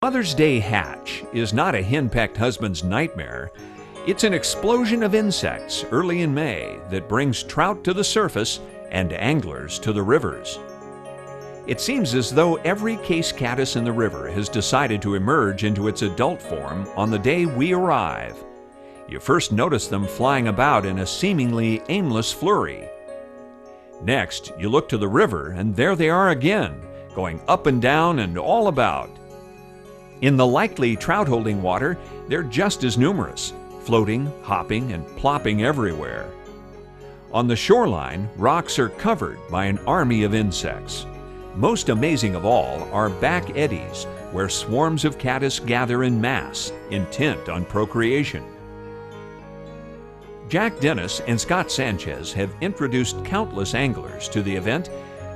Mother's Day hatch is not a henpecked husband's nightmare. It's an explosion of insects early in May that brings trout to the surface and anglers to the rivers. It seems as though every case caddis in the river has decided to emerge into its adult form on the day we arrive. You first notice them flying about in a seemingly aimless flurry. Next, you look to the river, and there they are again, going up and down and all about. In the likely trout-holding water, they're just as numerous, floating, hopping, and plopping everywhere. On the shoreline, rocks are covered by an army of insects. Most amazing of all are back eddies, where swarms of caddis gather in mass, intent on procreation. Jack Dennis and Scott Sanchez have introduced countless anglers to the event,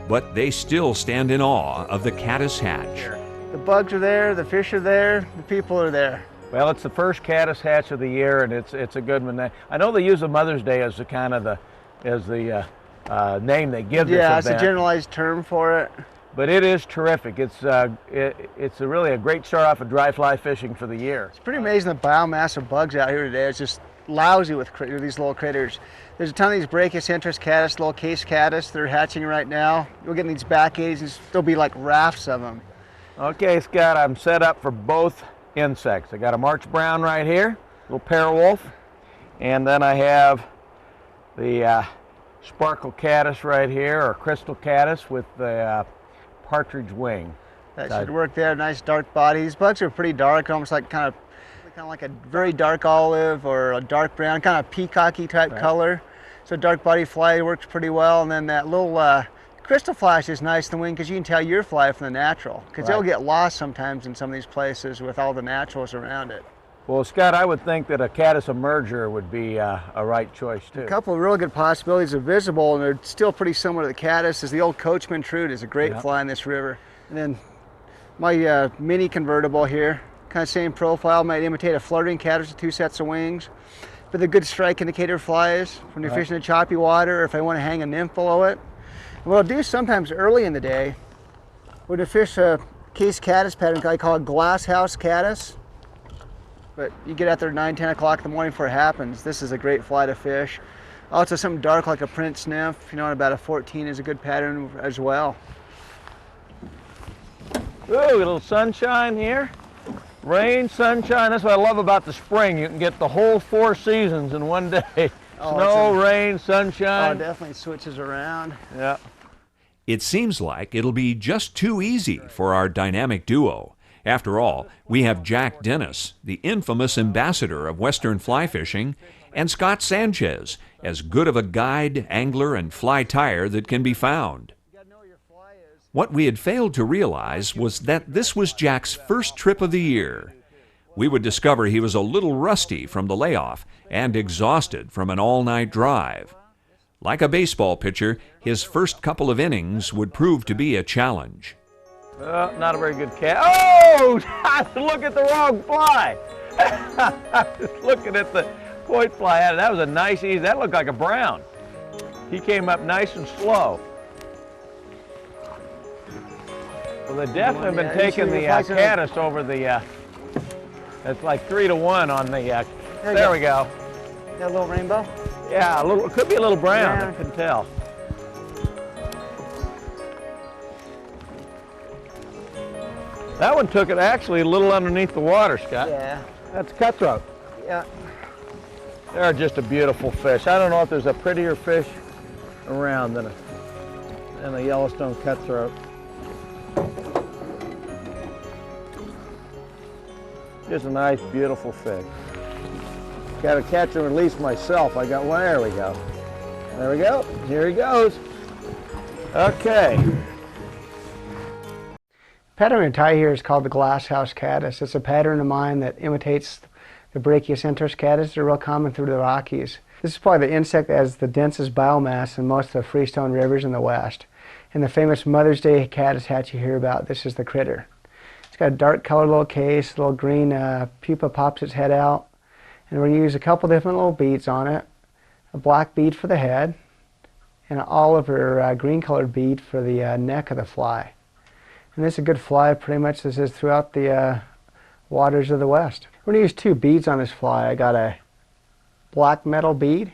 but they still stand in awe of the caddis hatch. The bugs are there, the fish are there, the people are there. Well, it's the first caddis hatch of the year, and it's a good one. I know they use the Mother's Day as the kind of the name they give this event. Yeah, it's a generalized term for it. But it is terrific. It's really a great start off of dry fly fishing for the year. It's pretty amazing the biomass of bugs out here today. It's just lousy with these little critters. There's a ton of these brachiocentrus caddis, little case caddis. They're hatching right now. You'll get in these back eddies, and there'll be like rafts of them. Okay, Scott, I'm set up for both insects. I got a March brown right here, little parawolf, and then I have the sparkle caddis right here, or crystal caddis with the partridge wing. That should work there. Nice dark body. These bugs are pretty dark, almost like kind of like a very dark olive or a dark brown, kind of peacocky type color. So dark body fly works pretty well, and then that little crystal flash is nice in the wing because you can tell your fly from the natural, because they'll get lost sometimes in some of these places with all the naturals around it. Well, Scott, I would think that a caddis emerger would be a right choice too. A couple of really good possibilities are visible, and they're still pretty similar to the caddis. Is the old coachman trout is a great fly in this river. And then my mini convertible here, kind of same profile, might imitate a fluttering caddis with two sets of wings. But the good strike indicator flies when you're fishing in choppy water, or if I want to hang a nymph below it. And what I'll do sometimes early in the day, when I fish a case caddis pattern, I call it Glasshouse caddis. But you get out there at 9, 10 o'clock in the morning before it happens. This is a great fly to fish. Also something dark like a Prince nymph, you know, about a 14 is a good pattern as well. Ooh, a little sunshine here. Rain, sunshine, that's what I love about the spring. You can get the whole 4 seasons in one day. Snow, rain, sunshine. Oh, it definitely switches around. Yeah. It seems like it'll be just too easy for our dynamic duo. After all, we have Jack Dennis, the infamous ambassador of Western fly fishing, and Scott Sanchez, as good of a guide, angler, and fly tyer that can be found. What we had failed to realize was that this was Jack's first trip of the year. We would discover he was a little rusty from the layoff and exhausted from an all-night drive. Like a baseball pitcher, his first couple of innings would prove to be a challenge. Not a very good cat. Oh! I was looking at the wrong fly. I was looking at the point fly. That was a nice, easy. That looked like a brown. He came up nice and slow. Well, they definitely been taking the caddis over the. It's like 3 to 1 on the. There we go. That little rainbow? Yeah, a little. It could be a little brown. I couldn't tell. That one took it actually a little underneath the water, Scott. Yeah. That's cutthroat. Yeah. They're just a beautiful fish. I don't know if there's a prettier fish around than a Yellowstone cutthroat. Just a nice, beautiful fish. Got to catch and release myself. I got one. There we go. There we go. Here he goes. Okay. Pattern I tie here is called the Glasshouse caddis. It's a pattern of mine that imitates the brachiocentrus caddis. They're real common through the Rockies. This is probably the insect that has the densest biomass in most of the freestone rivers in the West. And the famous Mother's Day caddis hatch you hear about, this is the critter. It's got a dark colored little case, little green pupa pops its head out. And we're going to use a couple different little beads on it. A black bead for the head, and an olive or green colored bead for the neck of the fly. And this is a good fly pretty much this is throughout the waters of the West. We're going to use 2 beads on this fly. I got a black metal bead.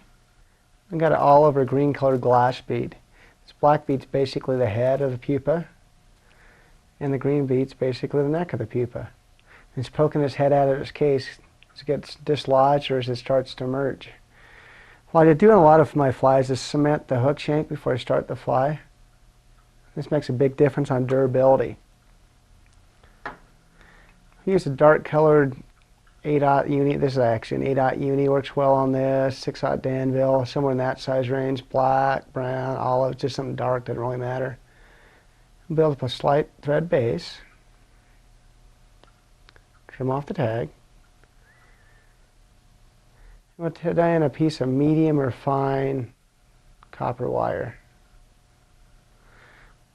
I got an all over green colored glass bead. This black bead's basically the head of the pupa, and the green bead's basically the neck of the pupa. And it's poking its head out of its case as it gets dislodged or as it starts to emerge. What I do in a lot of my flies is cement the hook shank before I start the fly. This makes a big difference on durability. I use a dark colored 8/0 uni. This is actually an 8/0 uni, works well on this. 6/0 Danville, somewhere in that size range. Black, brown, olive, just something dark, doesn't really matter. Build up a slight thread base. Trim off the tag. I'm going to tie in a piece of medium or fine copper wire.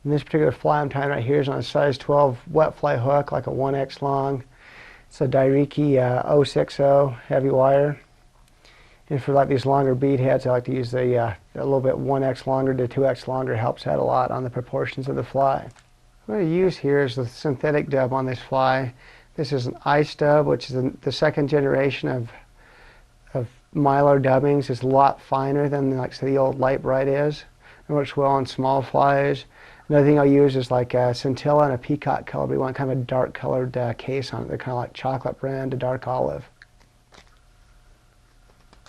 And this particular fly I'm tying right here is on a size 12 wet fly hook, like a 1X long. It's a Dairiki 060 heavy wire. And for like these longer bead heads, I like to use a little bit 1X longer to 2X longer. Helps out a lot on the proportions of the fly. What I'm going to use here is the synthetic dub on this fly. This is an ice dub, which is the second generation of mylar dubbings. It's a lot finer than like the old light bright is. It works well on small flies. Another thing I'll use is like a scintilla and a peacock color. We want kind of a dark colored case on it. They're kind of like chocolate brown to dark olive.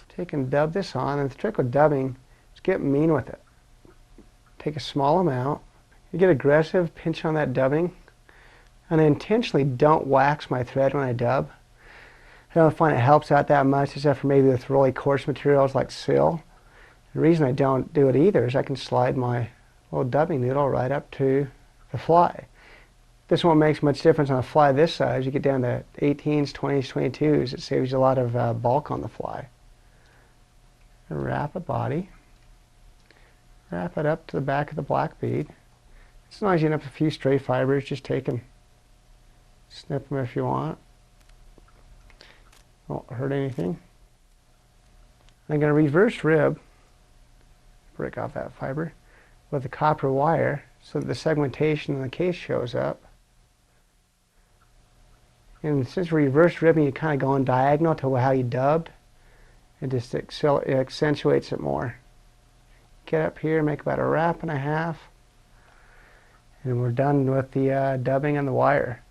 Take and dub this on, and the trick with dubbing is get mean with it. Take a small amount. You get aggressive, pinch on that dubbing, and I intentionally don't wax my thread when I dub. I don't find it helps out that much, except for maybe with really coarse materials like sil. The reason I don't do it either is I can slide my little dubbing needle right up to the fly. This won't make much difference on a fly this size. You get down to 18s, 20s, 22s. It saves you a lot of bulk on the fly. Wrap a body. Wrap it up to the back of the black bead. As long as you end up a few stray fibers, just take and snip them if you want. Won't hurt anything. I'm going to reverse rib, break off that fiber, with the copper wire so that the segmentation in the case shows up. And since we're reverse ribbing, you kind of go on diagonal to how you dubbed. It just accentuates it more. Get up here, make about a wrap and a half, and we're done with the dubbing and the wire.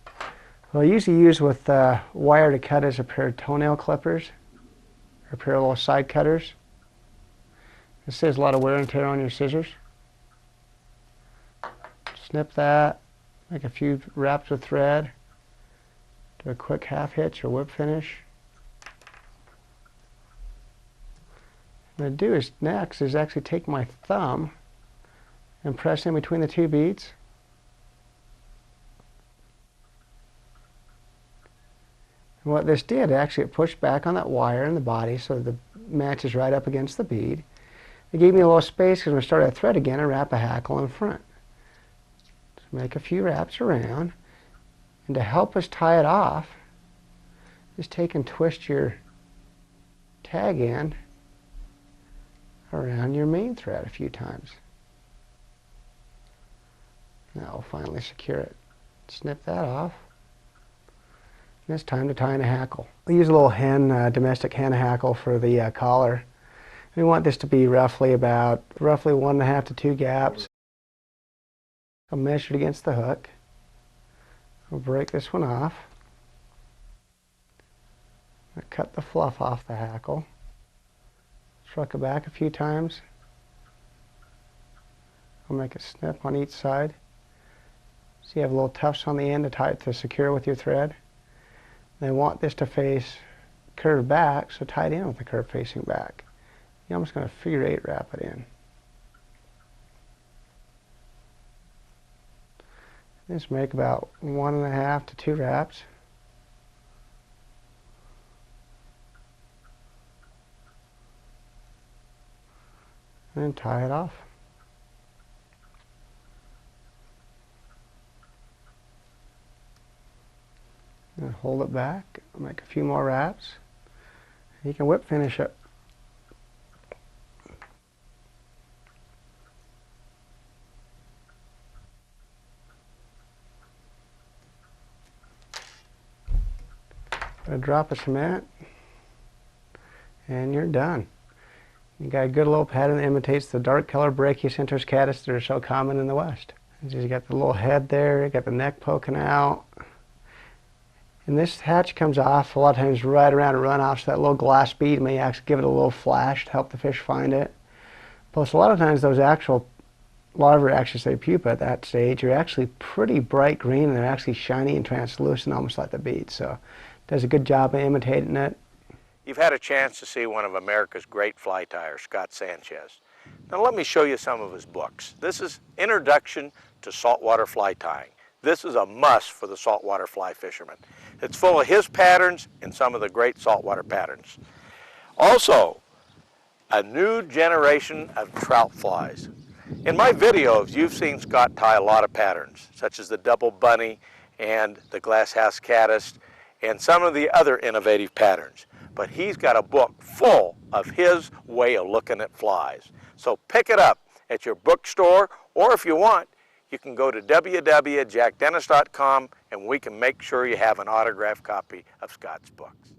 What I usually use with wire to cut is a pair of toenail clippers, or a pair of little side cutters. This saves a lot of wear and tear on your scissors. Snip that, make a few wraps of thread, do a quick half hitch or whip finish. What I do is next is actually take my thumb and press in between the 2 beads. And what this did, actually it pushed back on that wire in the body so the match is right up against the bead. It gave me a little space because when I start that thread again, I wrap a hackle in front. So make a few wraps around, and to help us tie it off, just take and twist your tag end around your main thread a few times. Now we'll finally secure it. Snip that off. And it's time to tie in a hackle. We use a little domestic hen hackle for the collar. We want this to be roughly 1.5 to 2 gaps. I'll measure it against the hook. We'll break this one off. I'll cut the fluff off the hackle. Truck it back a few times. I'll make a snip on each side. So you have little tufts on the end to secure with your thread. And I want this to face curved back, so tie it in with the curve facing back. I'm just going to figure 8 wrap it in. Just make about 1.5 to 2 wraps. And tie it off. And hold it back, make a few more wraps. You can whip finish it. Put a drop of cement, and you're done. You got a good little pattern that imitates the dark color brachiocentrus caddis that are so common in the West. You got the little head there, you got the neck poking out. And this hatch comes off a lot of times right around a runoff, so that little glass bead may actually give it a little flash to help the fish find it. Plus, a lot of times those actual larvae, actually say pupa at that stage, are actually pretty bright green, and they're actually shiny and translucent, almost like the bead. So it does a good job of imitating it. You've had a chance to see one of America's great fly tyers, Scott Sanchez. Now let me show you some of his books. This is Introduction to Saltwater Fly Tying. This is a must for the saltwater fly fisherman. It's full of his patterns and some of the great saltwater patterns. Also, a new generation of trout flies. In my videos, you've seen Scott tie a lot of patterns, such as the double bunny and the Glasshouse caddis and some of the other innovative patterns. But he's got a book full of his way of looking at flies. So pick it up at your bookstore, or if you want, you can go to www.jackdennis.com and we can make sure you have an autographed copy of Scott's books.